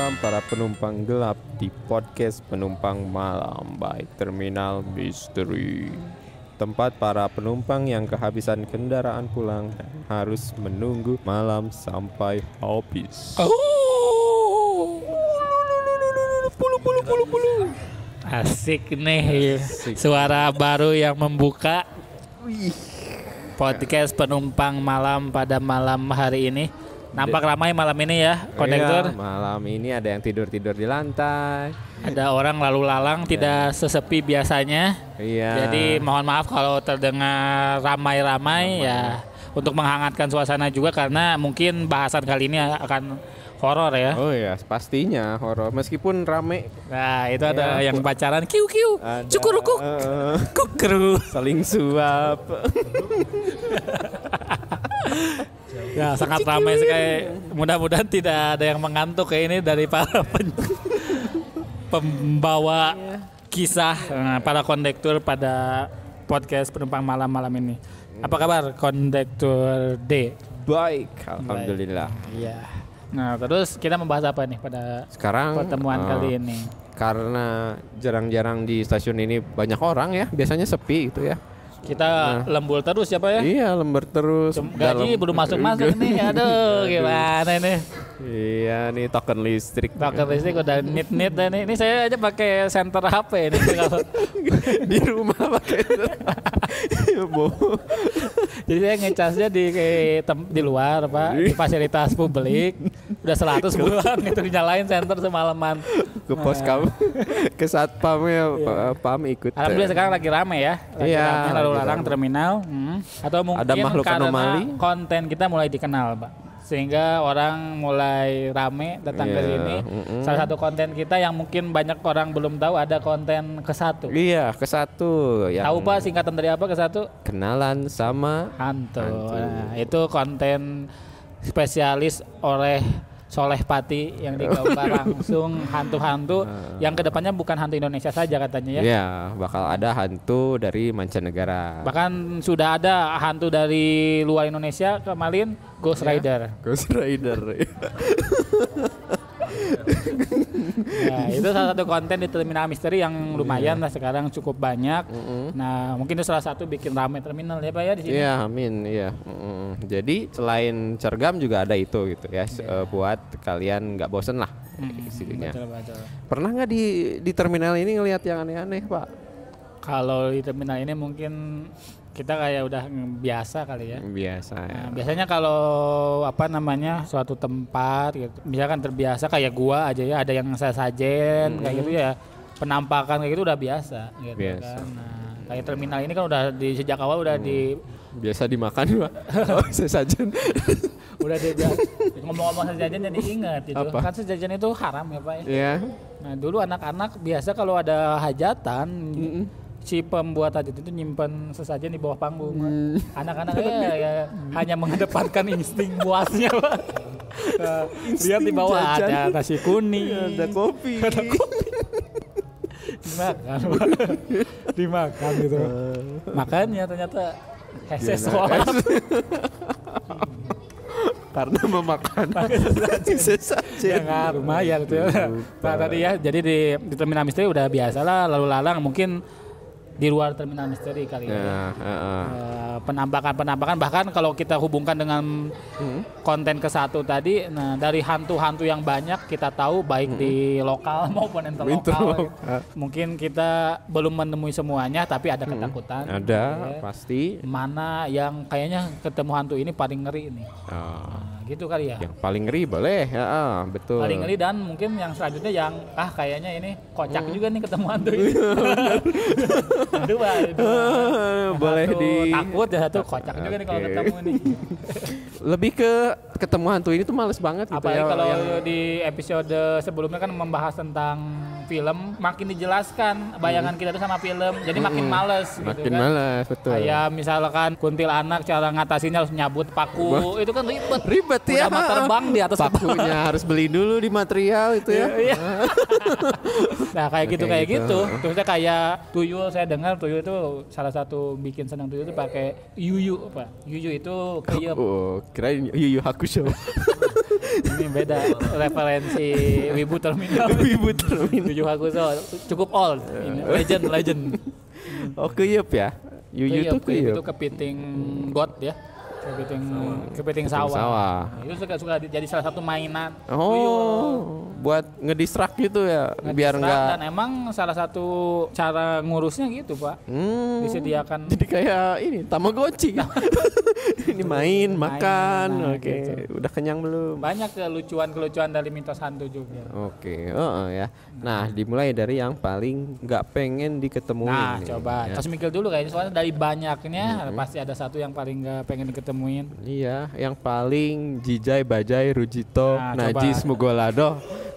malam para penumpang gelap di podcast Penumpang Malam by Terminal Misteri. Tempat para penumpang yang kehabisan kendaraan pulang dan harus menunggu malam sampai habis. Asik nih, suara baru yang membuka podcast Penumpang Malam pada malam hari ini. Nampak ramai malam ini ya, kondektur. Iya, malam ini ada yang tidur-tidur di lantai. Ada orang lalu lalang, tidak sesepi biasanya. Iya. Jadi mohon maaf kalau terdengar ramai-ramai ya, untuk menghangatkan suasana juga karena mungkin bahasan kali ini akan horor ya. Oh ya, pastinya horor meskipun rame. Nah, itu ada Ya, yang pacaran kiu-kiu, Ada, cukurukuk, kukru. saling suap. Ya, sangat ramai sekali. Mudah-mudahan tidak ada yang mengantuk kayak ini dari para pembawa kisah, para kondektur pada podcast Penumpang Malam ini. Apa kabar kondektur D? Baik, alhamdulillah. Iya. Nah, terus kita membahas apa nih pada Sekarang pertemuan kali ini? Karena jarang-jarang di stasiun ini banyak orang ya, biasanya sepi gitu ya. Kita lembur terus siapa ya? Iya, lembar terus. Gaji belum masuk-masuk nih. Aduh, gimana ini? Iya, nih token listrik. Token listrik udah nit-nit dan ini saya aja pakai center HP ini kalau Di rumah pakai jadi saya ngecasnya di luar Pak, di fasilitas publik. Udah 100 bulan itu dinyalain center semalaman. ke pos kamu, ke satpam ya, pam ikut. Alhamdulillah sekarang lagi rame ya. Iya, Rame lalu lagi lalang rame. terminal. Atau mungkin Ada makhluk karena anomali. konten kita mulai dikenal Pak. Sehingga orang mulai rame datang ke Iya, sini. Salah satu konten kita yang mungkin banyak orang belum tahu ada konten ke-1. Iya, ke satu yang Tahu Pak singkatan dari apa ke-1? kenalan sama Hantu. Hantu. Nah, itu konten spesialis oleh Soleh Pati yang digambar langsung hantu-hantu yang kedepannya bukan hantu Indonesia saja katanya ya. Iya, bakal ada hantu dari mancanegara. Bahkan sudah ada hantu dari luar Indonesia kemarin Ghost Rider. Ghost Rider. Nah, itu salah satu konten di Terminal Misteri yang lumayan lah sekarang cukup banyak. Nah, mungkin itu salah satu bikin ramai terminal ya Pak ya di sini. Iya, amin. Iya. Jadi selain cergam juga ada itu gitu ya, buat kalian nggak bosen lah isinya. Betul. Pernah nggak di terminal ini ngelihat yang aneh-aneh, Pak? Kalau di terminal ini mungkin kita kayak udah biasa kali ya. Biasa ya. Nah, biasanya kalau suatu tempat gitu, misalkan terbiasa kayak gua aja ya, ada yang sajen kayak gitu ya, penampakan kayak gitu udah biasa gitu Biasa. kan. Nah, kayak terminal ini kan udah sejak awal udah Biasa dimakan, Pak. Oh, sesajen. udah ngomong-ngomong sesajen jadi ingat gitu. Apa? Kan sesajen itu haram ya Pak ya. Iya. Nah, dulu anak-anak biasa kalau ada hajatan si pembuat hajat itu nyimpen sesajen di bawah panggung. Anak-anaknya ya hanya mengedepankan insting puasnya, Pak. Nah, lihat di bawah jajan. ada nasi kuning, Ada kopi. dimakan, Pak. Dimakan gitu. Makanya ternyata heses soal Karena memakan sesajen. ya lumayan itu. Nah, tadi ya, jadi di Terminal Misteri udah biasa lah lalu lalang, mungkin di luar Terminal Misteri kali ya. Penampakan bahkan kalau kita hubungkan dengan konten ke-1 tadi, nah dari hantu-hantu yang banyak kita tahu baik di lokal maupun interlokal. Mungkin kita belum menemui semuanya tapi ada ketakutan. Ada, Ya. pasti. Mana yang kayaknya ketemu hantu ini paling ngeri nih. Nah, gitu kali ya. Yang paling ngeri boleh, betul. Paling ngeri dan mungkin yang selanjutnya yang kayaknya ini kocak juga nih ketemu hantu ini. Dua. Boleh Satu di takut ya, satu kocak juga nih kalau Oke. ketemu nih. Lebih ke ketemu hantu ini tuh males banget gitu Apalagi ya. kalau yang di episode sebelumnya kan membahas tentang film, makin dijelaskan bayangan kita itu sama film, jadi makin males gitu makin kan. males, betul. Kayak misalkan kuntilanak cara ngatasinnya harus nyabut paku, itu kan ribet. Ribet ya. Udah mau terbang di atas pakunya harus beli dulu di material itu ya. Iya. Nah kayak gitu Kayak gitu. Terusnya kayak tuyul, saya dengar tuyul itu salah satu bikin senang tuyul itu pakai yuyu Pak. Yuyu itu kayak Oh, kirain Yu Yu Hakusho. Ini beda referensi Wibu Terminal. Wibu Terminal. Yu Yu Hakusho cukup old. Ini legend. Oh keyup ya. Yuyu tuh Keyup keyup. itu kepiting got ya. Kepiting sawah. Itu suka jadi salah satu mainan. Oh, buat ngedistract gitu ya, biar enggak. Dan emang salah satu cara ngurusnya gitu Pak. Disediakan. Jadi kayak ini Tamagotchi. Ini main, makan. Oke, gitu. udah kenyang belum? Banyak kelucuan dari mitos hantu juga. Oke, ya. Nah, dimulai dari yang paling nggak pengen diketemuin. Nah, nih, coba. ya. Terus mikir dulu kayaknya soalnya dari banyaknya pasti ada satu yang paling nggak pengen diketemuin. Iya, yang paling Jijai, Bajai, Rujito, Nah, Najis, coba. Mugolado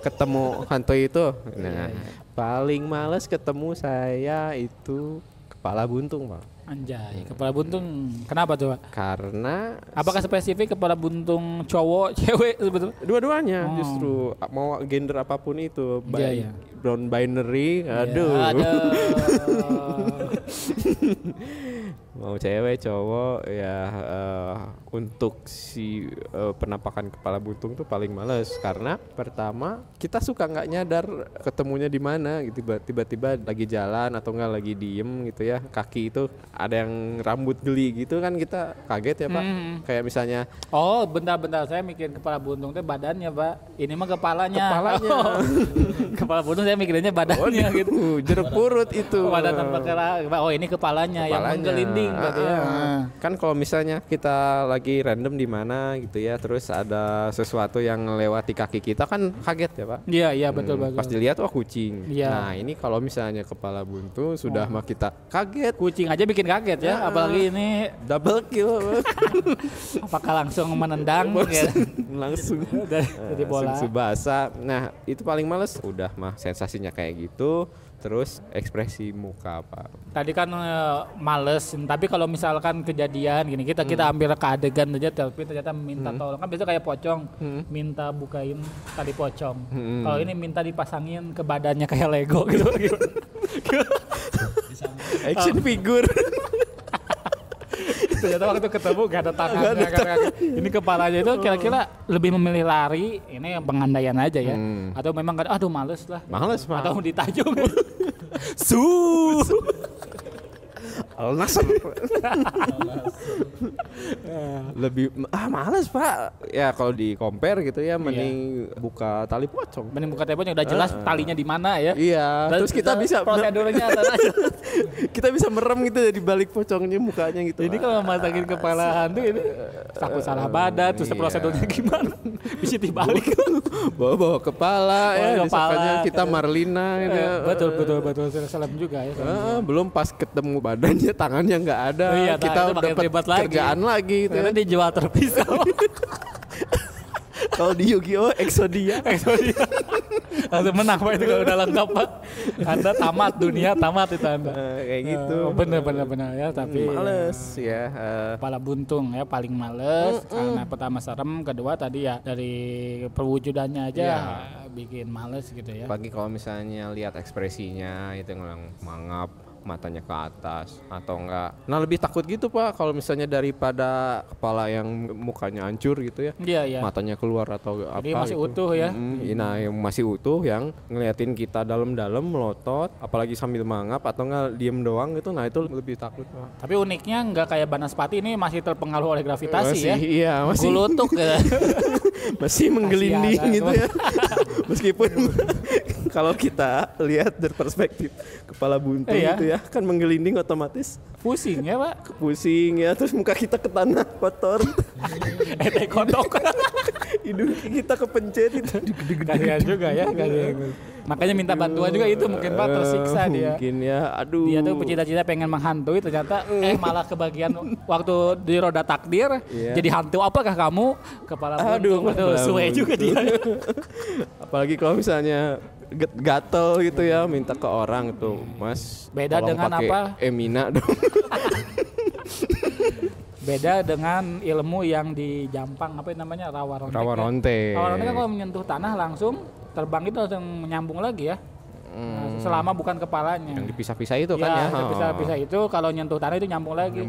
ketemu hantu itu. Nah, paling males ketemu saya itu kepala buntung, Pak. Anjay, kepala buntung. Kenapa coba? Karena Apakah spesifik kepala buntung cowok, cewek sebetulnya? dua-duanya Oh. justru mau gender apapun itu, Iya, iya. brown binary, aduh. Ya, aduh. Mau cewek cowok ya, untuk si penampakan kepala buntung tuh paling males karena pertama kita suka nggak nyadar ketemunya di mana gitu, tiba-tiba lagi jalan atau nggak lagi diem gitu ya, kaki itu ada yang rambut geli gitu kan, kita kaget ya Pak. Kayak misalnya Oh, bentar-bentar, saya mikir kepala buntung itu badannya Pak. Ini mah kepalanya. Kepalanya. Kepala buntung saya mikirinnya badannya gitu. jeruk purut itu. Badan tanpa kepala. Oh, ini kepalanya yang menggelinding berarti ya. Kan kalau misalnya kita lagi random di mana gitu ya, terus ada sesuatu yang melewati kaki kita kan kaget ya Pak. Iya, betul. Pas dilihat wah kucing. Iya. Nah ini kalau misalnya kepala buntu sudah mah kita kaget. Kucing aja bikin kaget ya, apalagi ini Double kill. apakah langsung menendang ya. Langsung Jadi bola. langsung subasa. Nah itu paling males. Udah mah sensasinya kayak gitu. Terus ekspresi muka Pak. Tadi kan males, tapi kalau misalkan kejadian gini, kita ambil ke adegan aja, tapi ternyata minta tolong, kan biasa kayak pocong, minta bukain tali pocong. Kalau ini minta dipasangin ke badannya kayak Lego gitu. Action figure. Ternyata waktu ketemu gak ada tangannya, ini kepalanya itu kira-kira lebih memilih lari, ini pengandaian aja ya, atau memang aduh males lah, Males Pak. atau ditajung. Al Nasr. Lebih males Pak. Ya kalau di compare gitu ya, mending buka tali pocong. Mending buka temboknya udah jelas talinya di mana ya. Iya. Dan Terus kita bisa prosedurnya atas aja. kita bisa merem gitu ya di balik pocongnya mukanya gitu. Jadi kalau masakin kepala hantu ini takut salah badan, terus Iya. prosedurnya gimana? Bisa dibalik. bawa Bawa kepala ya, kepala. disangkanya kita Marlina gitu ya. Betul. Salam juga ya. Belum pas ketemu badannya tangannya nggak ada. Oh iya, kita itu makin dapat ribet lagi. kerjaan lagi gitu. Karena dijual terpisah. Kalau di Yu-Gi-Oh Exodia. Langsung menang Pak itu kalau udah lengkap Pak. Anda tamat dunia, tamat itu Anda. Kayak gitu. Bener ya, tapi Males ya. kepala buntung ya paling males karena pertama serem, kedua tadi ya dari perwujudannya aja bikin males gitu ya. Pagi kalau misalnya lihat ekspresinya itu yang mangap, matanya ke atas atau enggak. Nah lebih takut gitu Pak kalau misalnya daripada kepala yang mukanya hancur gitu ya. Iya. Matanya keluar atau apa. Jadi masih gitu. utuh ya. Nah yang masih utuh yang ngeliatin kita dalam-dalam melotot, apalagi sambil mangap atau enggak diem doang gitu. Nah itu lebih takut Pak. Tapi uniknya nggak kayak Banaspati ini masih terpengaruh oleh gravitasi Masih, ya. iya, masih. Gulutuk ya. Masih menggelinding Masih ada, gitu ya. Meskipun kalau kita lihat dari perspektif kepala buntung Iya. gitu ya, kan menggelinding otomatis Pusing ya Pak. pusing ya, terus muka kita ke tanah kotor. Teh kodok. Hidung kita kepencet itu. Kasihan juga ya. Makanya minta bantuan juga itu mungkin Pak, tersiksa dia. Mungkin ya, aduh. Dia tuh cita-cita pengen menghantui, ternyata malah kebagian waktu di roda takdir jadi hantu. Apakah kamu? Kepala buntung. Aduh, suwe juga dia. Apalagi kalau misalnya gatel gitu ya, minta ke orang tuh, Mas. Beda tolong dengan pakai apa? Emina dong. Beda dengan ilmu yang di Jampang apa namanya rawa rontek. Rawa rontek. Rawa rontek kan kalau menyentuh tanah langsung terbang itu langsung menyambung lagi ya. Nah, selama bukan kepalanya. Yang dipisah-pisah itu kan ya. Yang dipisah-pisah itu kalau nyentuh tanah itu nyambung lagi.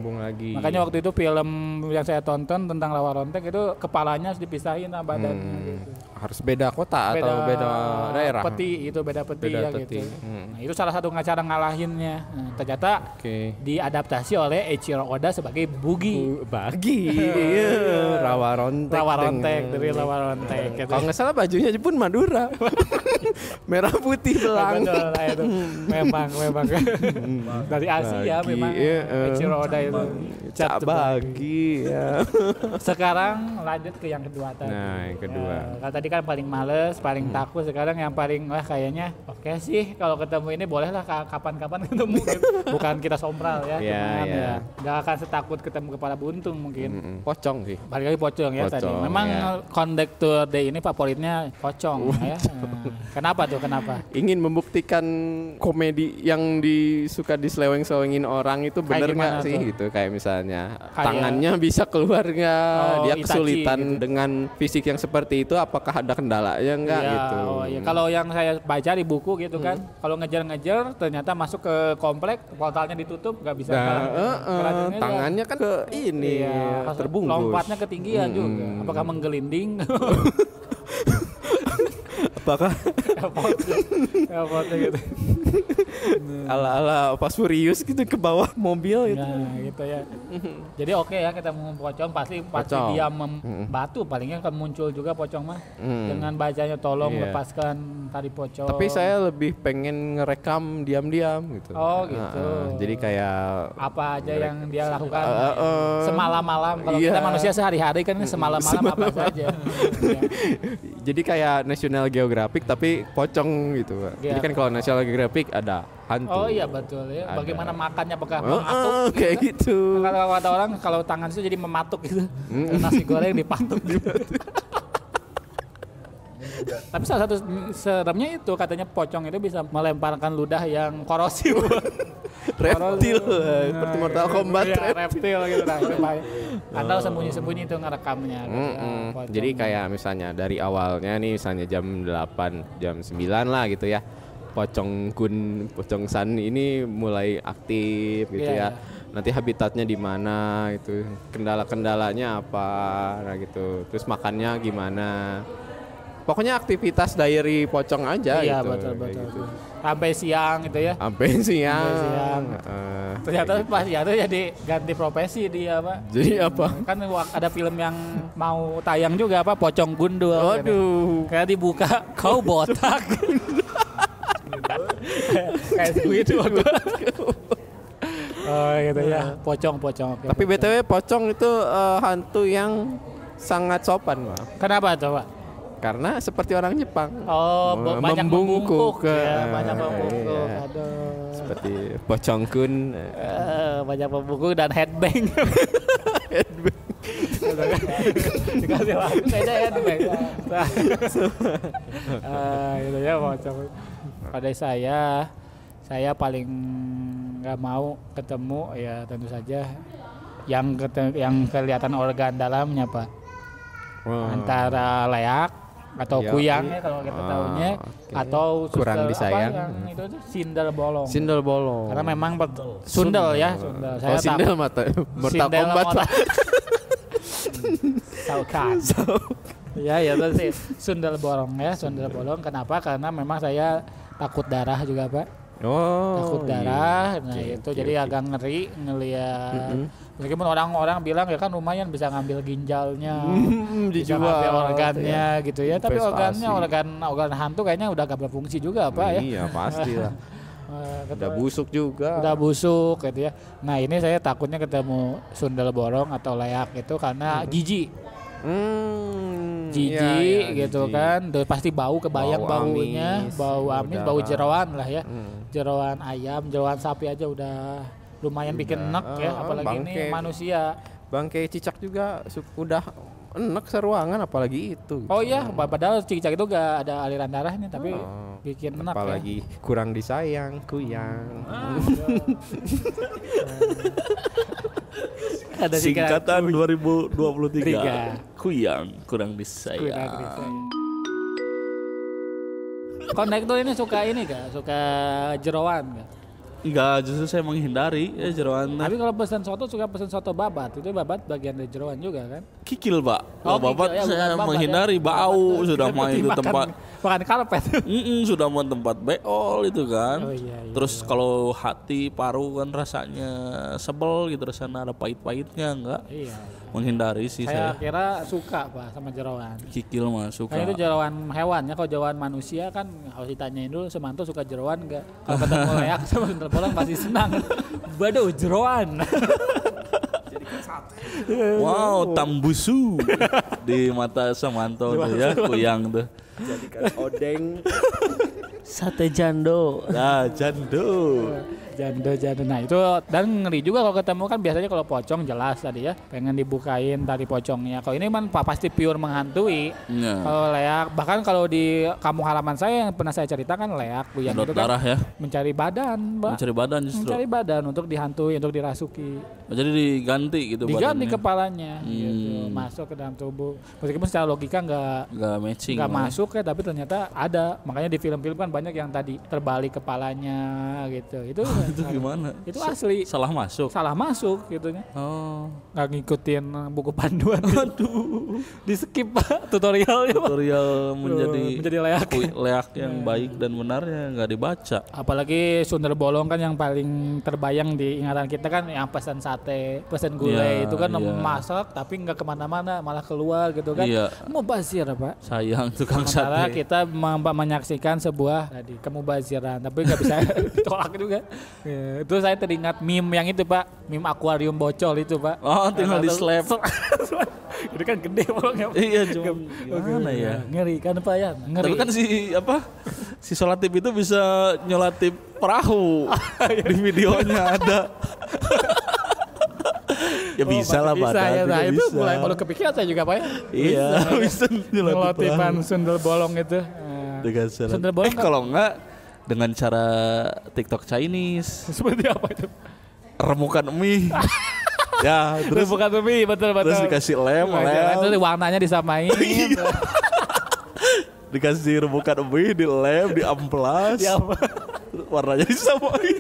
Makanya waktu itu film yang saya tonton tentang Rawa Rontek itu kepalanya harus dipisahin sama badannya gitu. Harus beda kota atau beda daerah? Beda peti ya gitu. Nah, itu salah satu cara ngalahinnya. Nah, ternyata diadaptasi oleh Eiichiro Oda sebagai Bugi. Rawa Rontek dari Rawa Rontek. Gitu. Kalau nggak salah bajunya pun Madura. Merah putih belang. Itu. Memang dari Asia memang Eiichiro Oda itu. Bagi ya. Sekarang lanjut ke yang kedua tadi. Nah, yang kedua. Kalau tadi kan paling males, paling takut. Sekarang yang paling kayaknya oke sih kalau ketemu ini bolehlah kapan-kapan ketemu gitu. Bukan kita sombral ya. Ya nggak akan setakut ketemu kepala buntung mungkin. Pocong sih. Balik lagi pocong ya tadi. Memang Kondektur Day ini favoritnya pocong ya. Kenapa tuh? Kenapa? Ingin membuktikan komedi yang suka diseleweng-selewengin orang itu bener nggak sih gitu. Kayak misalnya tangannya bisa keluar nggak, dia kesulitan gitu. Dengan fisik yang seperti itu apakah ada kendalanya nggak gitu. Kalau yang saya baca di buku gitu kan, kalau ngejar-ngejar ternyata masuk ke komplek, portalnya ditutup nggak bisa tangannya kan ke ini terbungkus, lompatnya ketinggian juga, apakah menggelinding? Apakah gitu. Ala Fast Furious gitu ke bawah mobil gitu. Nah, gitu ya. Jadi oke ya kita mau pocong pasti dia membatu palingnya akan muncul juga pocong mah. Dengan bacanya tolong lepaskan tali pocong. Tapi saya lebih pengen ngerekam diam-diam gitu. Oh gitu. Jadi kayak apa aja yang dia lakukan semalam-malam. Kalau kita manusia sehari-hari kan semalam-malam apa saja. Jadi kayak National Geographic tapi pocong gitu. Jadi kan kalau National Geographic ada hantu. Oh iya betul ya. Bagaimana makannya apakah mematuk kayak gitu. Kalau kata orang kalau tangan itu jadi mematuk gitu. Nasi goreng dipatuk gitu. Tapi salah satu seremnya itu katanya pocong itu bisa melemparkan ludah yang korosif. Reptil seperti Mortal Kombat. Reptil gitu lah. Anda sembunyi-sembunyi itu ngerekamnya gitu. Jadi kayak misalnya dari awalnya nih misalnya jam 8, jam 9 lah gitu ya. Pocong San ini mulai aktif gitu ya. Nanti habitatnya di mana itu, kendala-kendalanya apa nah gitu. Terus makannya gimana. Pokoknya aktivitas diary pocong aja gitu. Iya betul. Gitu. Sampai siang gitu ya. Sampai siang. Ternyata pas ya tuh jadi ganti profesi dia Pak. Jadi apa? Kan ada film yang mau tayang juga apa Pocong Gundul. Aduh. Kayak dibuka kau botak. Kayak Squidward. Oh gitu ya. Pocong. Tapi BTW pocong itu hantu yang sangat sopan, Pak. Kenapa tuh, Pak? Karena seperti orang Jepang. Oh, banyak membungkuk. Banyak membungkuk. Iya. Aduh. Seperti Pocong Kun. Banyak membungkuk dan headbang. Dikasih lagu saja headbang. Gitu ya Pocong. Pada saya paling nggak mau ketemu ya tentu saja yang kelihatan organ dalamnya Pak. Antara leak atau kuyang ya kalau kita tahunya atau kurang disayang itu sindel bolong. Sindel bolong. Karena memang sundel ya, sundel. Saya sindel mata Mortal Kombat Pak. Saukan. Ya itu sih sundel bolong ya, sundel bolong. Kenapa? Karena memang saya takut darah juga Pak. Takut darah. Nah itu jadi agak ngeri ngelihat. Meskipun orang-orang bilang ya kan lumayan bisa ngambil ginjalnya, bisa ngambil organnya gitu ya. Tapi organ hantu kayaknya udah gak berfungsi juga Pak ya. Iya pasti lah. Udah busuk juga. Udah busuk gitu ya. Nah ini saya takutnya ketemu sundel bolong atau leak itu karena jijik. Jijik gitu jijik. Kan terus pasti bau kebayang baunya amis, bau amis bau jeroan lah ya jeroan ayam jeroan sapi aja udah lumayan bikin enek ya apalagi bangke, ini manusia bangke cicak juga udah enek seruangan apalagi itu oh iya padahal cicak itu gak ada aliran darahnya tapi bikin enek apalagi ya. Kurang disayang kuyang ada singkatan 2023 kuyang kurang disayang. Kondektur ini suka ini gak? Suka jeroan gak? Enggak, justru saya menghindari jeroan. Tapi kalau pesan soto suka pesan soto babat. Itu babat bagian dari jeroan juga kan? Kikil, Pak. Oh, Kalau babat kikil, ya, saya bukan babat, menghindari ya. bau, Babat. sudah Kita main itu makan- tempat. makan karpet. Sudah mau tempat beol itu kan. Oh, iya. Terus kalau hati paru kan rasanya sebel gitu, rasanya ada pahit-pahitnya enggak. Iya. Menghindari sih Saya saya. kira suka Pak sama jeroan. Kikil mah suka. Nah itu jeroan hewan ya, kalau jeroan manusia kan harus ditanyain dulu Semanto suka jeroan enggak? Kalau ketemu leak sama sundel bolong pasti senang. Waduh jeroan. Wow, tambusu di mata Semanto tuh ya, kuyang tuh. Jadikan odeng. Sate jando. Nah, jando. Jando. Nah itu dan ngeri juga kalau ketemu kan biasanya kalau pocong jelas tadi ya pengen dibukain tali pocongnya. Kalau ini kan pasti pure menghantui. Ya. Kalau leak bahkan kalau di kampung halaman saya yang pernah saya ceritakan leak buyang Sedot itu kan darah ya. mencari badan, Mbak. Mencari badan justru. Mencari badan untuk dihantui, untuk dirasuki. Jadi diganti gitu Diganti badannya. kepalanya gitu, masuk ke dalam tubuh. Meskipun secara logika Nggak matching. nggak malah. masuk ya, tapi ternyata ada. Makanya di film-film kan banyak yang tadi terbalik kepalanya gitu. Itu Itu gimana? itu asli Salah masuk. salah masuk gitu nya. Oh. Nggak ngikutin buku panduan. Aduh. Di skip Pak tutorialnya Pak. Tutorial menjadi leak. leak yang baik dan benarnya nggak dibaca. Apalagi sundel bolong kan yang paling terbayang di ingatan kita kan yang pesan sate, pesan gulai Iya, itu kan iya. masak tapi nggak kemana-mana malah keluar gitu kan. Iya. Mubazir Pak. Sayang tukang Sementara sate. kita menyaksikan sebuah tadi kemubaziran tapi nggak bisa ditolak juga. Ya, itu saya teringat meme yang itu Pak, meme akuarium bocor itu Pak. Oh, tinggal di slap. Itu kan gede bolongnya. Iya, cuma gimana ya? Ngeri kan Pak ya. Ngeri. Tapi kan si Solatip itu bisa nyolatip perahu. Di videonya ada. Ya bisa lah bisa, badan ya. juga Nah, itu bisa. mulai baru kepikiran saya juga Pak ya. Iya, bisa nyolatip Ngelotipan perahu. sundel bolong itu. Dengan cara, Sundel bolong kan- kalau enggak dengan cara TikTok Chinese, Seperti apa itu? remukan mie. Ya, Terus terus bukan lebih betul. terus dikasih lem. Itu warnanya disamain. Dikasih remukan mie, di lem, di amplas. Ya, Terus warnanya disamain.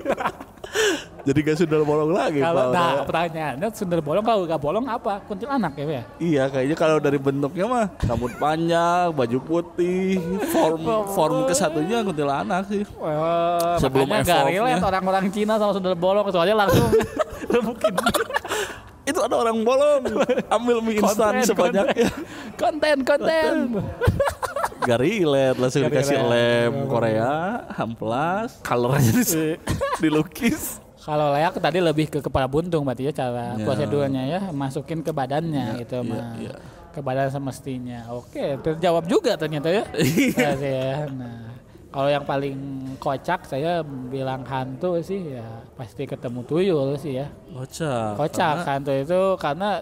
Jadi gak sundel bolong lagi. kalau Pak. nah pertanyaannya sundel bolong kalau nggak bolong apa? Kuntilanak ya Pak ya? Iya, kayaknya kalau dari bentuknya mah rambut panjang, baju putih, form kesatunya kuntilanak sih. Sebelum Makanya nggak evolve-nya. relate orang-orang Cina sama sundel bolong soalnya langsung mungkin Itu ada orang bolong, ambil mie instan sebanyaknya. konten. Gak relate, langsung Gak dikasih relate. lem Korea, amplas, colornya dilukis. Kalau leak tadi lebih ke kepala buntung berarti ya cara Ya. prosedurnya ya, masukin ke badannya gitu mah. iya. Ke badan semestinya. Oke, terjawab juga ternyata ya. Ya. Nah, kalau yang paling kocak saya bilang hantu sih ya pasti ketemu tuyul sih ya. Kocak hantu itu karena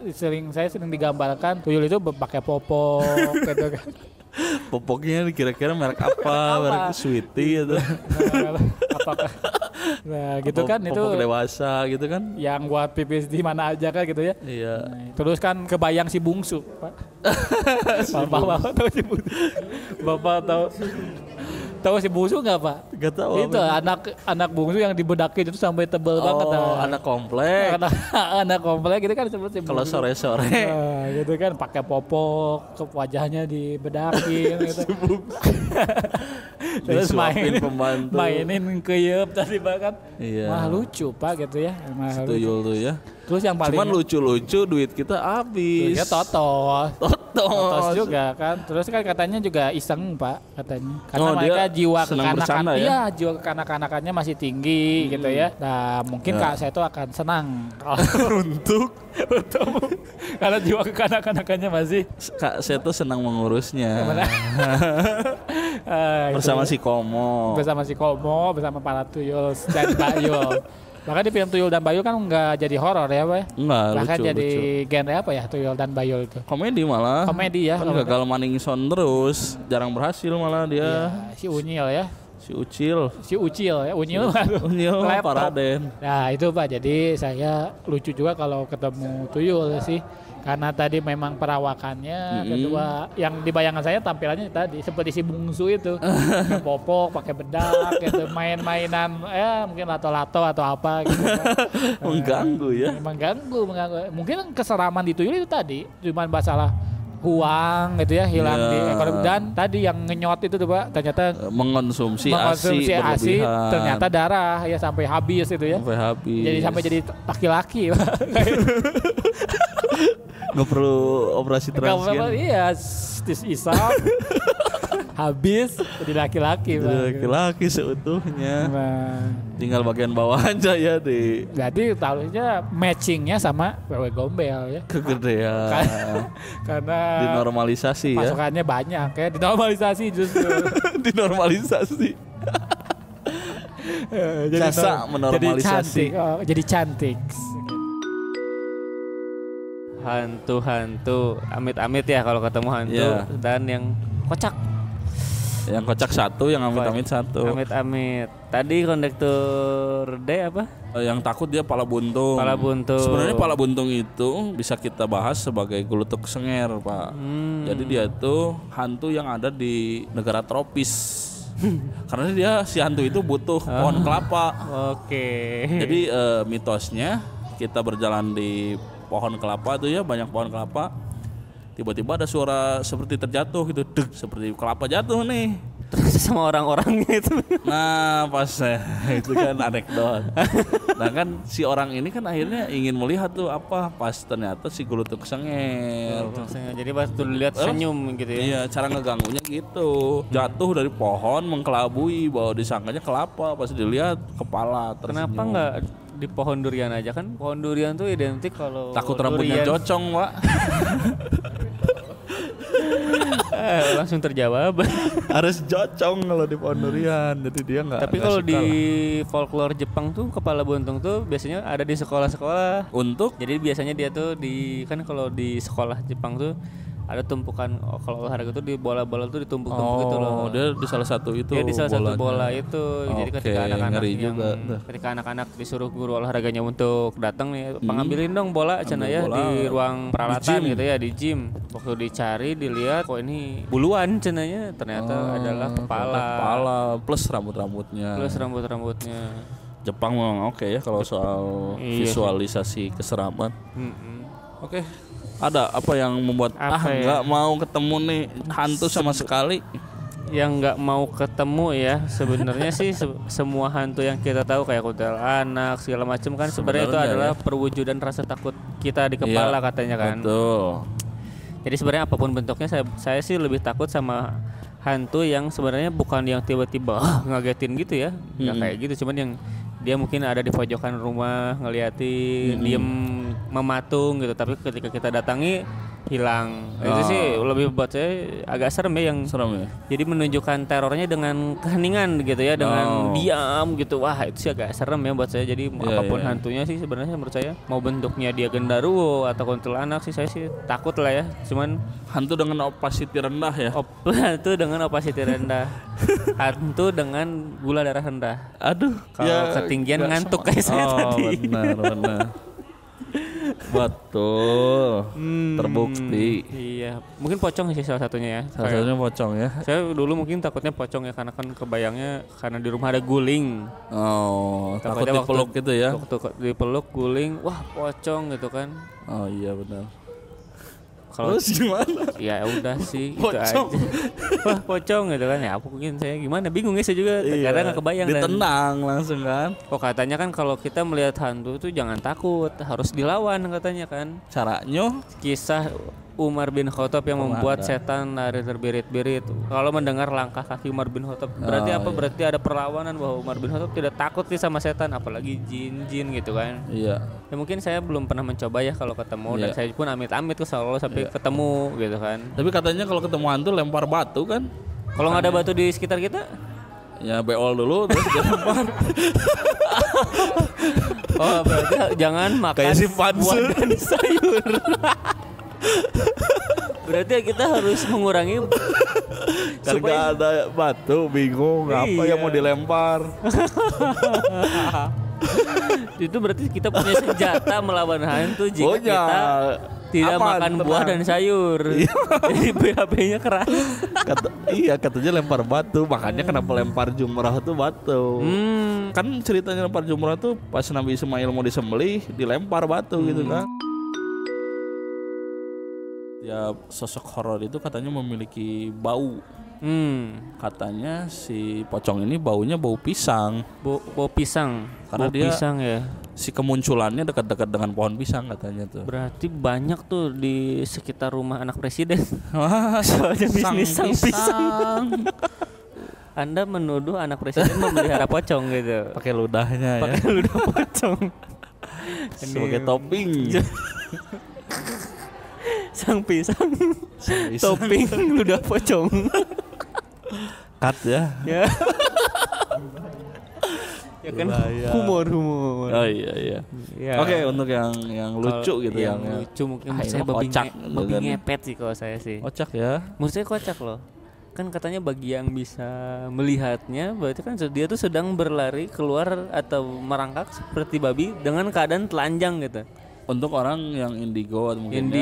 saya sering digambarkan tuyul itu pakai popok gitu kan. Popoknya kira-kira merek apa? Merek Sweetie atau Apakah nah gitu kan itu popok dewasa gitu kan? yang buat pipis di mana aja kan gitu ya. Iya. Nah, terus kan kebayang si bungsu, Pak. Bapak tahu si bungsu. Bapak tahu si bungsu nggak Pak? Gak tahu. Itu anak bungsu yang dibedakin itu sampai tebel banget. Anak komplek. Anak komplek gitu kan disebut si Kalau bungsu. sore-sore Nah, gitu kan pakai popok, ke wajahnya dibedakin gitu. Terus disuapin pembantu. mainin keyep tadi Pak kan. Iya. Wah lucu Pak gitu ya. Wah, lucu. Tuyul tuh ya. Terus yang paling Cuman lucu-lucu duit kita habis. ya totos Totos juga kan. Terus kan katanya juga iseng Pak katanya. Karena Oh, dia mereka jiwa senang bercanda kekanak-kanakan ya? iya, jiwa kekanak-kanakannya masih tinggi gitu ya. Nah, mungkin Ya. Kak saya itu akan senang kalau Untuk bertemu karena jiwa kekanak-kanakannya masih Kak saya tuh senang mengurusnya. Bersama si Komo. bersama si Komo, bersama para tuyul dan bayul. Bahkan di film Tuyul dan Bayul kan nggak jadi horor ya Pak ya? Enggak, Bahkan lucu, jadi lucu. genre apa ya Tuyul dan Bayul itu? Komedi malah. Komedi ya. Kan kalau gagal maningson terus, jarang berhasil malah dia. Ya, si Unyil ya. Si Ucil. Si Ucil ya, Unyil Unyil laptop. Paraden. Nah itu Pak, jadi saya lucu juga kalau ketemu tuyul sih. Karena tadi memang perawakannya, kedua yang di bayangan saya tampilannya tadi seperti si bungsu itu, pakai popok, pakai bedak, gitu, main-mainan, mungkin lato-lato atau apa gitu. Mengganggu ya. Mengganggu. Mungkin keseraman di tuyul itu tadi, cuma masalah uang gitu ya, hilang di ekor, dan tadi yang ngenyot itu tuh Pak, ternyata mengkonsumsi ASI berlebihan. Ternyata darah ya sampai habis itu ya. Sampai habis. Sampai jadi laki-laki. Nggak perlu operasi transgen. Iya, isap habis jadi laki-laki. Jadi laki-laki seutuhnya. Tinggal bagian bawah aja ya di. Jadi tahunya matchingnya sama wewe gombel ya. Kegedean. Karena dinormalisasi ya. Pasukannya banyak ya, dinormalisasi justru. Dinormalisasi. Jasa menormalisasi. Jadi cantik. Hantu-hantu amit-amit ya kalau ketemu hantu, dan yang kocak. Yang kocak satu, yang amit-amit satu. Amit-amit. Tadi kondektur D apa? Yang takut dia pala buntung. Pala buntung. Sebenarnya pala buntung itu bisa kita bahas sebagai gulutuk senger, Pak. Jadi dia itu hantu yang ada di negara tropis. Karena dia si hantu itu butuh pohon kelapa. Oke. Jadi mitosnya kita berjalan di pohon kelapa tuh ya, banyak pohon kelapa. Tiba-tiba ada suara seperti terjatuh gitu, deg, seperti kelapa jatuh nih. Terus sama orang-orangnya itu. Nah pas itu kan anekdot. Nah kan si orang ini kan akhirnya ingin melihat tuh apa, pas ternyata si gulutuk senger. Jadi pas tuh lihat senyum gitu ya. Iya, cara ngeganggunya gitu. Jatuh dari pohon mengkelabui, bahwa disangkanya kelapa, pas dilihat kepala tersenyum. Kenapa enggak di pohon durian aja, kan pohon durian tuh identik kalau takut rambutnya jocong, Pak. Langsung terjawab. Harus jocong kalau di pohon durian, jadi dia nggak. Tapi kalau di folklore Jepang tuh kepala buntung tuh biasanya ada di sekolah-sekolah. Untuk? Jadi biasanya dia tuh kan kalau di sekolah Jepang tuh ada tumpukan, kalau olahraga tuh di bola-bola tuh ditumpuk-tumpuk gitu loh. Dia di salah satu itu. Dia di salah satu bola itu. Jadi ketika anak-anak disuruh guru olahraganya untuk datang nih, pengambilin dong bola cenah ya di ruang peralatan gitu ya, di gym. Waktu dicari dilihat kok ini buluan cenahnya, ternyata adalah kepala plus rambut-rambutnya. Jepang memang oke ya kalau soal visualisasi keseraman. Oke. Ada apa yang membuat nggak mau ketemu nih hantu sama sekali? Yang nggak mau ketemu ya sebenarnya sih semua hantu yang kita tahu kayak kuntilanak segala macam kan sebenarnya itu adalah perwujudan rasa takut kita di kepala katanya kan. Betul. Jadi sebenarnya apapun bentuknya saya sih lebih takut sama hantu yang sebenarnya bukan yang tiba-tiba ngagetin gitu ya, nggak kayak gitu, cuman yang dia mungkin ada di pojokan rumah ngeliatin, diem mematung gitu, tapi ketika kita datangi hilang. Itu sih lebih buat saya agak serem ya, yang serem ya. Jadi menunjukkan terornya dengan keheningan gitu ya, dengan diam gitu. Wah, itu sih agak serem ya buat saya. Jadi apapun hantunya sih sebenarnya menurut saya, mau bentuknya dia gendaruwo atau kuntilanak sih, saya sih takut lah ya. Cuman hantu dengan opacity rendah ya. Hantu dengan opacity rendah. Hantu dengan gula darah rendah. Aduh, kalau ketinggian ngantuk kayak saya tadi. Benar. Betul. Terbukti. Iya, mungkin pocong sih salah satunya ya. Salah satunya pocong ya. Saya dulu mungkin takutnya pocong ya, karena kan kebayangnya karena di rumah ada guling. Takut dipeluk gitu ya. Waktu dipeluk guling, wah pocong gitu kan. Oh iya benar. Terus gimana? Ya udah sih itu aja. Wah pocong gitu kan ya. Mungkin saya gimana bingung ya, saya juga kadang nggak kebayang. Ditendang langsung kan. Katanya kan kalau kita melihat hantu tuh jangan takut, harus dilawan katanya kan. Caranya? Kisah Umar bin Khattab yang membuat setan lari terbirit-birit. Kalau mendengar langkah kaki Umar bin Khattab, berarti apa? Berarti ada perlawanan bahwa Umar bin Khattab tidak takut nih sama setan, apalagi jin-jin gitu kan. Iya. Ya mungkin saya belum pernah mencoba ya kalau ketemu, dan saya pun amit-amit tuh selalu sampai ketemu gitu kan. Tapi katanya kalau ketemu hantu lempar batu kan? Kalau nggak ada batu di sekitar kita? Ya beol dulu terus dilempar. Oh berarti jangan makan buah dan sayur. Berarti kita harus mengurangi karena ada batu, bingung apa yang mau dilempar. Itu berarti kita punya senjata melawan hantu jika kita Tidak makan buah dan sayur. Jadi BAB-nya keras. Katanya lempar batu. Makanya kenapa lempar jumrah tuh batu. Kan ceritanya lempar jumrah tuh pas Nabi Ismail mau disembelih, dilempar batu gitu kan. Ya sosok horor itu katanya memiliki bau. Katanya si pocong ini baunya bau pisang. Bau pisang. Karena bau dia pisang ya. Si kemunculannya dekat-dekat dengan pohon pisang katanya tuh. Berarti banyak tuh di sekitar rumah anak presiden. Wah, soalnya bisnis sang pisang. Anda menuduh anak presiden memelihara pocong gitu. Pakai ludahnya ya. Pakai ludah pocong. Sebagai topping. Sang pisang. Topping ludah pocong. Cut ya. Ya. Ya kan humor. Oh iya. Ya. Oke, untuk yang lucu gitu yang lucu mungkin saya babi ngepet sih kalau saya sih. Kocak ya. Menurut saya kocak loh. Kan katanya bagi yang bisa melihatnya berarti kan dia tuh sedang berlari keluar atau merangkak seperti babi dengan keadaan telanjang gitu. Untuk orang yang indigo atau mungkin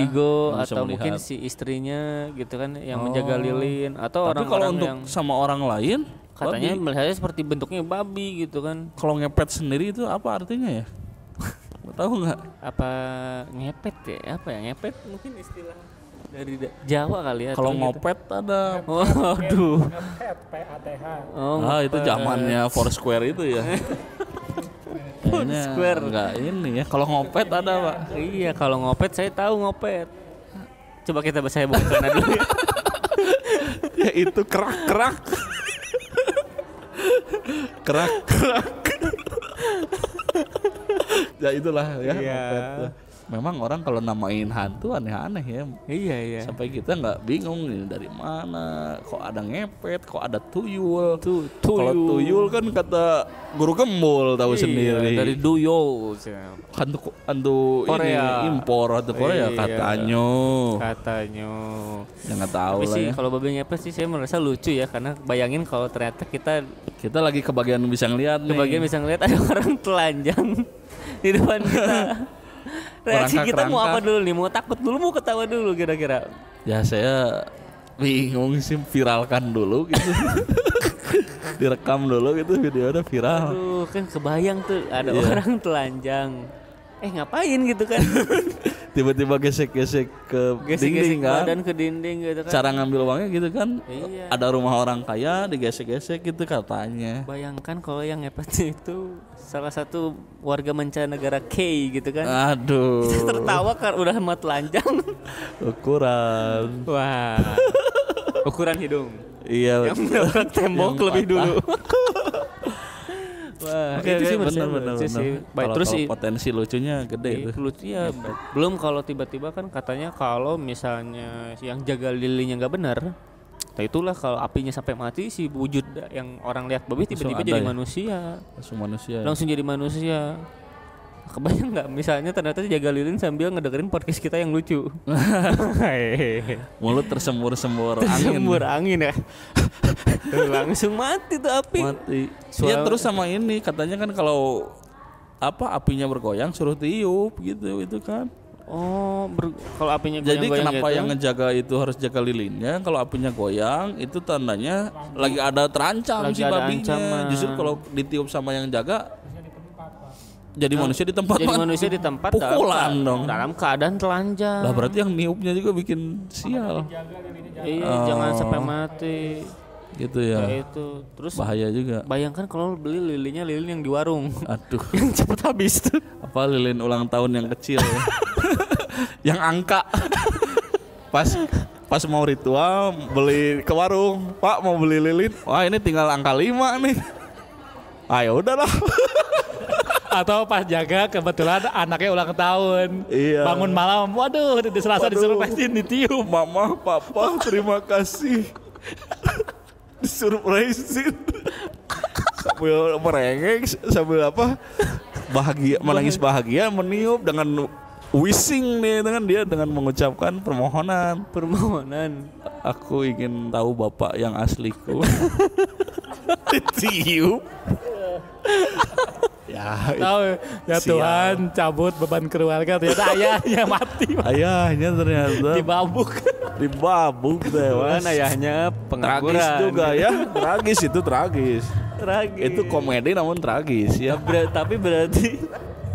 atau mungkin si istrinya gitu kan yang menjaga lilin atau tapi orang-orang kalau untuk yang sama orang lain katanya melihatnya seperti bentuknya babi gitu kan. Kalau ngepet sendiri itu apa artinya ya? Tahu nggak? Apa ngepet ya? Apa ya ngepet? Mungkin istilah dari Jawa kali ya. Kalau ngopet gitu. Ada. Waduh. Ngepet PATH. Itu zamannya Foursquare itu ya. Foursquare. Enggak ini ya. Kalau ngopet ada, Pak. Iya, kalau ngopet saya tahu ngopet. Coba saya bukakan dulu ya. Ya itu kerak. Kerak. Ya itulah ya. Iya. Memang orang kalau namain hantu aneh-aneh ya. Iya. Sampai kita nggak bingung ini dari mana. Kok ada ngepet, kok ada tuyul. Kalau tuyul kan kata guru gembul tahu sendiri. Dari duyo. Hantu Korea. Ini impor hantu Korea katanya. Ya nggak tahu lah sih, ya. Kalau babi ngepet sih saya merasa lucu ya karena bayangin kalau ternyata kita lagi kebagian bisa ngeliat nih. Kebagian bisa ngeliat ada orang telanjang di depan kita. Reaksi kita mau apa dulu nih? Mau takut dulu, mau ketawa dulu kira-kira? Ya saya bingung sih, viralkan dulu gitu. Direkam dulu gitu, video udah viral. Aduh, kan kebayang tuh ada orang telanjang. Ngapain gitu kan? Tiba-tiba gesek-gesek ke dinding kan? Badan ke dinding gitu kan? Cara ngambil uangnya gitu kan? Iya. Ada rumah orang kaya digesek-gesek gitu katanya. Bayangkan kalau yang ngepetnya itu salah satu warga mancanegara K gitu kan? Aduh. Tertawa kan udah mah telanjang. Ukuran. Wah. Ukuran hidung. Iya. Yang menabrak tembok lebih dulu. Wah, itu sih benar. Baik, terus kalau potensi lucunya gede itu. Lucu ya. Belum kalau tiba-tiba kan katanya kalau misalnya yang jaga lilinnya nggak benar, nah itulah kalau apinya sampai mati si wujud yang orang lihat babi tiba-tiba jadi manusia. Langsung jadi manusia. Kebayang nggak misalnya ternyata jaga lilin sambil ngedengerin podcast kita yang lucu. Mulut tersembur-sembur angin ya. Langsung mati tuh api. Ya terus sama ini katanya kan kalau apinya bergoyang suruh tiup gitu itu kan. Kalau apinya goyang. Jadi kenapa yang ngejaga itu harus jaga lilinnya? Kalau apinya goyang itu tandanya lagi ada terancam si babinya. Justru kalau ditiup sama yang jaga jadi manusia di tempat. Jadi manusia di tempat pukulan dong. Dalam keadaan telanjang. Lah berarti yang niupnya juga bikin sial. Iya, jangan sampai mati. Gitu ya. Itu terus bahaya juga. Bayangkan kalau beli lilin yang di warung. Aduh, yang cepet habis tuh. Apa lilin ulang tahun yang kecil ya. Yang angka. Pas mau ritual beli ke warung, Pak mau beli lilin. Wah, ini tinggal angka 5 nih. Ayo udahlah. Atau pas jaga kebetulan anaknya ulang tahun. Iya. Bangun malam, waduh di Selasa disurprisein ditiup. Mama, papa, terima kasih. Disurprisein. Sambil merengek, sambil bahagia, menangis bahagia, meniup dengan wishing nih dengan mengucapkan permohonan. Aku ingin tahu bapak yang asliku. Ditiup. Tahu ya Tuhan cabut beban keluarga ternyata ayahnya mati. Ayahnya ternyata dibabuk Kan ayahnya pengangguran. Tragis juga ya. Tragis. Itu komedi namun tragis ya. Tapi berarti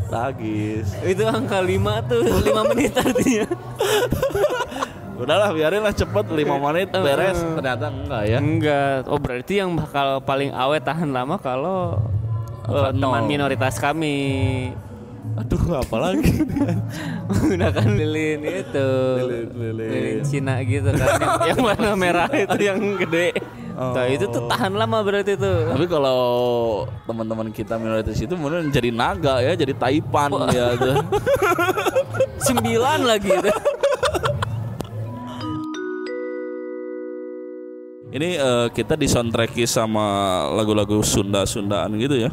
tragis. itu angka 5 tuh 5 menit artinya. Udahlah biarin lah cepet 5 menit beres. Ternyata enggak ya. Enggak. Oh berarti yang bakal paling awet tahan lama kalau teman minoritas kami. Aduh apalagi Menggunakan lilin itu. Lilin Cina gitu kan. yang warna merah itu yang gede. Nah, itu tuh tahan lama berarti tuh. Tapi kalau teman-teman kita minoritas itu mungkin jadi naga ya, jadi taipan ya tuh. 9 lagi itu. Ini kita disoundtracki sama lagu-lagu Sunda-Sundaan gitu ya.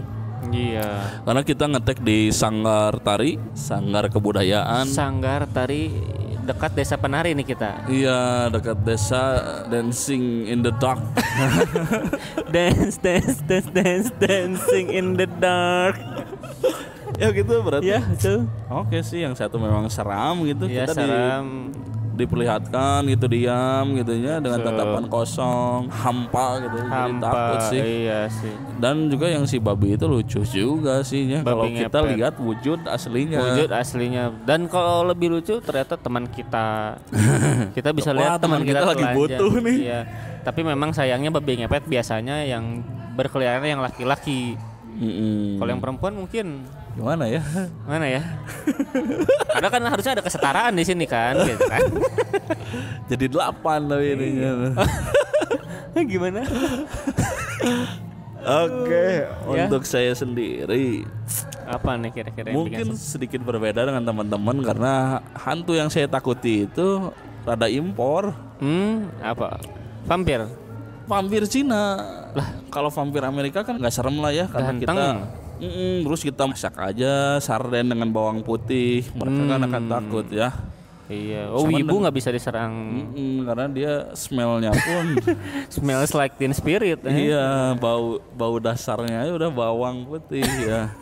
Iya. Karena kita ngetek di Sanggar Tari, Sanggar Kebudayaan. Sanggar Tari dekat Desa Penari nih kita. Iya, dekat desa Dancing in the Dark. Dancing in the dark. Ya gitu berarti. Ya, betul. Oke sih, yang satu memang seram gitu. Ya, Kita seram. diperlihatkan gitu diam gitu ya dengan tatapan kosong, hampa gitu. Jadi takut sih. Iya sih. Dan juga yang si babi itu lucu juga sih ya. Kalau Babi kita ngepet. lihat wujud aslinya. Wujud aslinya. Dan kalau lebih lucu ternyata teman kita. Kita bisa Wah, lihat teman kita lagi telanjang. butuh nih. Iya. Tapi memang sayangnya babi ngepet biasanya yang berkeliaran yang laki-laki. Kalau yang perempuan mungkin Gimana ya? mana ya? Karena kan harusnya ada kesetaraan di sini kan, gitu kan? Jadi 8 tapi ininya. Gimana? Oke, Ya. untuk saya sendiri Apa nih kira-kira yang mungkin bikin sedikit berbeda dengan teman-teman karena hantu yang saya takuti itu rada impor. apa? Vampir. Vampir Cina. Lah, kalau vampir Amerika kan nggak serem lah ya karena Ganteng. kita terus kita masak aja sarden dengan bawang putih. Mereka kan akan takut ya. Iya. Oh, Cuman wibu nggak bisa diserang. Karena dia smellnya pun Smells like teen spirit. iya, bau dasarnya aja udah bawang putih ya.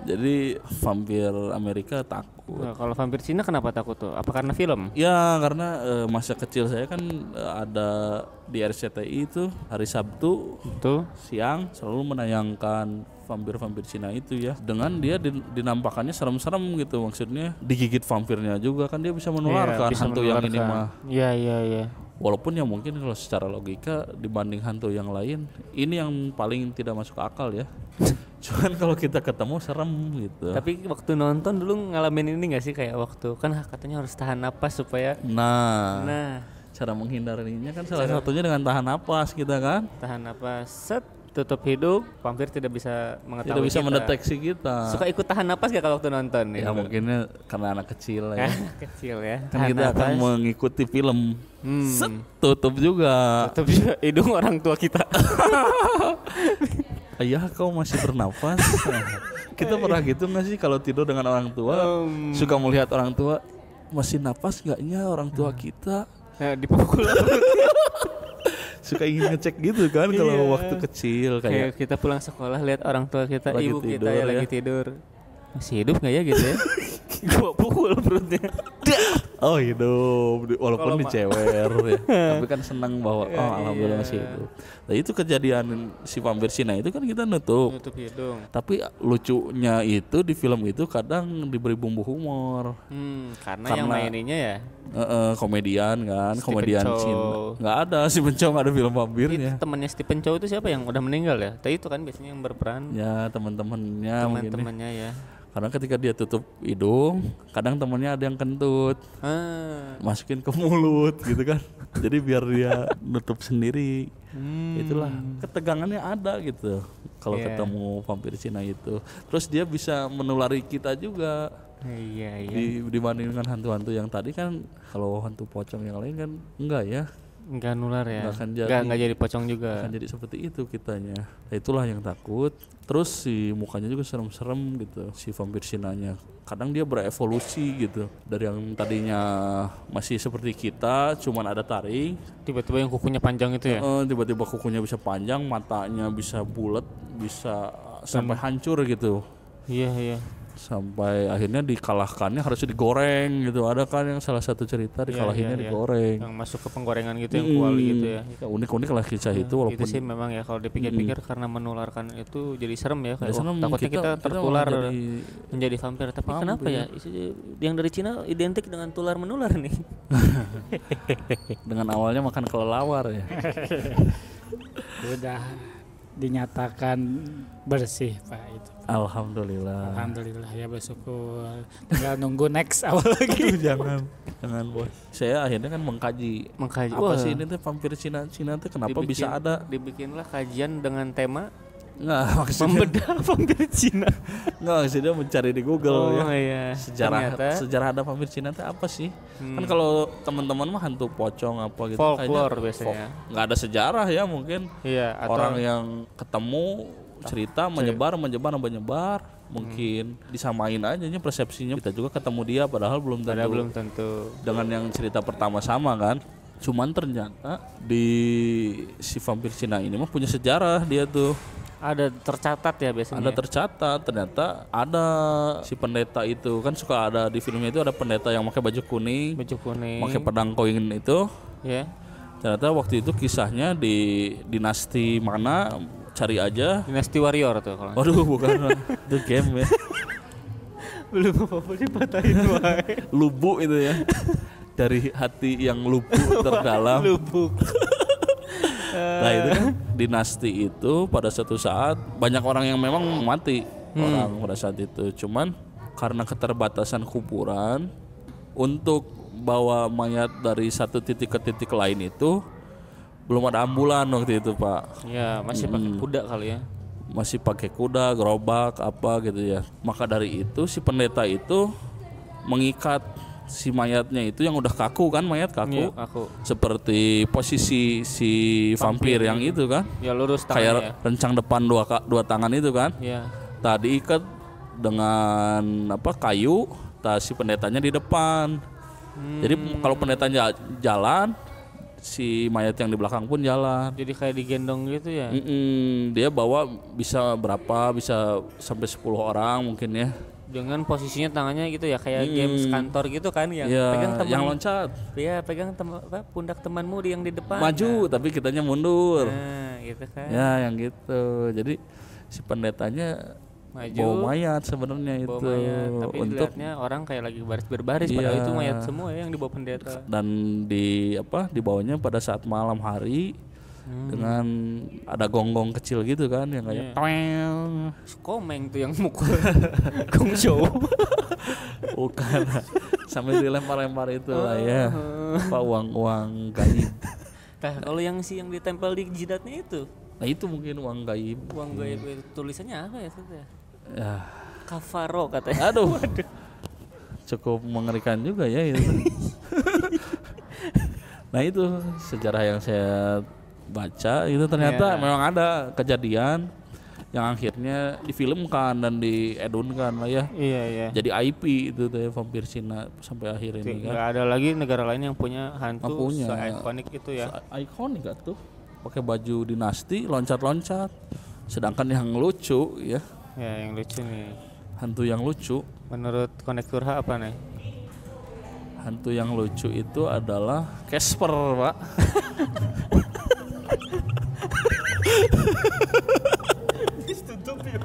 Jadi vampir Amerika takut. Nah, kalau vampir Cina kenapa takut tuh? Apa karena film? Ya karena masa kecil saya kan ada di RCTI itu hari Sabtu Tuh. siang selalu menayangkan vampir-vampir Cina itu ya. Dengan dia dinampakannya serem-serem gitu, maksudnya digigit vampirnya juga kan dia bisa menularkan Iya, bisa hantu yang ini menularkan. mah. Iya. Walaupun ya mungkin kalau secara logika dibanding hantu yang lain ini yang paling tidak masuk akal ya. Cuman kalau kita ketemu serem gitu. Tapi waktu nonton dulu ngalamin ini gak sih kayak waktu kan katanya harus tahan napas supaya Nah, cara menghindarinya kan salah satunya dengan tahan napas kita kan. tahan napas set tutup hidung vampir tidak bisa mengetahui Tidak bisa kita. mendeteksi kita. Suka ikut tahan napas gak kalau waktu nonton Ya mungkinnya karena anak kecil ya. Kecil ya. Kan kita akan mengikuti film. Set, tutup juga. tutup juga hidung orang tua kita. Ayah kau masih bernafas. Kita pernah gitu nggak sih kalau tidur dengan orang tua suka melihat orang tua masih napas nggaknya orang tua kita. Nah, dipukul. Suka ingin ngecek gitu kan kalau waktu kecil Kayak kayak kita pulang sekolah lihat orang tua kita, Lagi ibu kita tidur ya ya. lagi tidur. Masih hidup nggak ya gitu ya? Gua pukul perutnya. oh hidup walaupun Kalau dicewer ya. Tapi kan senang bahwa alhamdulillah masih hidup. Nah itu kejadian si vampir Cina itu kan kita nutup. Tutup hidung. Tapi lucunya itu di film itu kadang diberi bumbu humor. Karena yang maininnya ya Komedian kan, Stephen komedian Chow. Cina. Nggak ada si Chow, nggak ada film vampirnya. itu temannya Stephen Chow itu siapa yang udah meninggal ya? Tapi itu kan biasanya yang berperan Ya teman-temannya mungkin. Ya. teman-temannya ya. Karena ketika dia tutup hidung, kadang temennya ada yang kentut, masukin ke mulut gitu kan. Jadi biar dia nutup sendiri. Itulah ketegangannya ada gitu. Kalau ketemu vampir Cina itu, terus dia bisa menulari kita juga. Iya. Dibandingkan hantu-hantu yang tadi kan, kalau hantu pocong yang lain kan enggak ya. Enggak nular ya. Nggak akan jadi. Enggak jadi pocong juga. Akan jadi seperti itu kitanya. Nah, itulah yang takut. Terus si mukanya juga serem-serem gitu si vampir Cina-nya. Kadang dia berevolusi gitu. Dari yang tadinya masih seperti kita, cuman ada taring, Tiba-tiba yang kukunya panjang itu ya. tiba-tiba kukunya bisa panjang, matanya bisa bulat, bisa sampai hancur gitu. Iya. Sampai akhirnya dikalahkannya harusnya digoreng gitu. Ada kan yang salah satu cerita dikalahinnya digoreng. Yang masuk ke penggorengan gitu yang kuali gitu ya. Unik-unik lah kisah itu walaupun itu sih memang ya kalau dipikir-pikir karena menularkan itu jadi serem ya kayak takutnya kita kita tertular menjadi vampir. Tapi kenapa ya yang dari Cina identik dengan tular menular nih? Dengan awalnya makan kelelawar ya. Udah dinyatakan bersih Pak itu. Alhamdulillah Ya bersyukur. Tinggal nunggu next awal lagi. jangan bos. Saya akhirnya kan mengkaji apa sih ini tuh vampir Cina tuh kenapa bisa ada. Dibikinlah kajian dengan tema nggak maksudnya membedah vampir Cina. Nggak maksudnya mencari di Google iya. sejarah ada vampir Cina itu apa sih? Kan kalau teman-teman mah hantu pocong apa gitu folklore biasanya. Nggak ada sejarah ya mungkin. Iya, atau orang yang ketemu cerita menyebar mungkin disamain aja persepsinya. Kita juga ketemu dia padahal belum tentu dengan yang cerita pertama sama kan. Cuman ternyata di si vampir Cina ini mah punya sejarah dia tuh. Ada tercatat ya biasanya. Ada tercatat, ternyata ada si pendeta itu kan suka ada di filmnya itu ada pendeta yang pakai baju kuning, pakai pedang koin itu. Ya. Ternyata waktu itu kisahnya di dinasti mana cari aja. Dinasti Warrior tuh kalau. Waduh bukan itu game ya. Belum apa-apa dipatahin wae. Lubu itu ya. Dari hati yang lubuk terdalam. Lubuk. Nah itu kan dinasti itu pada suatu saat banyak orang yang memang mati orang pada saat itu. Cuman karena keterbatasan kuburan untuk bawa mayat dari satu titik ke titik lain itu belum ada ambulan waktu itu Pak. Ya masih pakai kuda kali ya. Masih pakai kuda, gerobak apa gitu ya. Maka dari itu si pendeta itu mengikat si mayatnya itu yang udah kaku kan, mayat kaku, seperti posisi si vampir yang itu kan, ya lurus tangannya, kayak rencang depan dua tangan itu kan, ya. Tadi ikat dengan kayu, si pendetanya di depan. Jadi kalau pendetanya jalan, si mayat yang di belakang pun jalan. Jadi kayak digendong gitu ya? Dia bawa bisa berapa, bisa sampai 10 orang mungkin ya. Dengan posisinya tangannya gitu ya kayak games kantor gitu kan yang pegang teman yang loncat. Iya, pegang pundak temanmu yang di depan. Maju tapi kitanya mundur. Nah, gitu kan. Ya, yang gitu. Jadi si pendetanya maju bawa mayat sebenarnya itu. Tapi untuk dilihatnya orang kayak lagi baris berbaris padahal itu mayat semua ya yang dibawa pendeta. Dan dibawanya pada saat malam hari. Dengan ada gonggong kecil gitu kan yang kayak komeng tuh yang mukul gong show. Bukan sambil dilempar-lempar itu lah ya uang gaib. Nah kalau yang ditempel di jidatnya itu, nah itu mungkin uang gaib itu tulisannya apa ya itu ya kafaro katanya. Aduh cukup mengerikan juga ya itu. Nah itu sejarah yang saya baca itu ternyata memang ada kejadian yang akhirnya difilmkan dan diedunkan lah ya. Iya. Jadi IP itu tuh vampir Cina sampai akhir ini kan. Nggak ada lagi negara lain yang punya hantu se-ikonik itu ya. Ikonik tuh. Pakai baju dinasti loncat-loncat. Sedangkan yang lucu ya. Ya yang lucu nih. Hantu yang lucu. Menurut Konektur H apa nih? Hantu yang lucu itu adalah Casper, Pak. Tutup ya.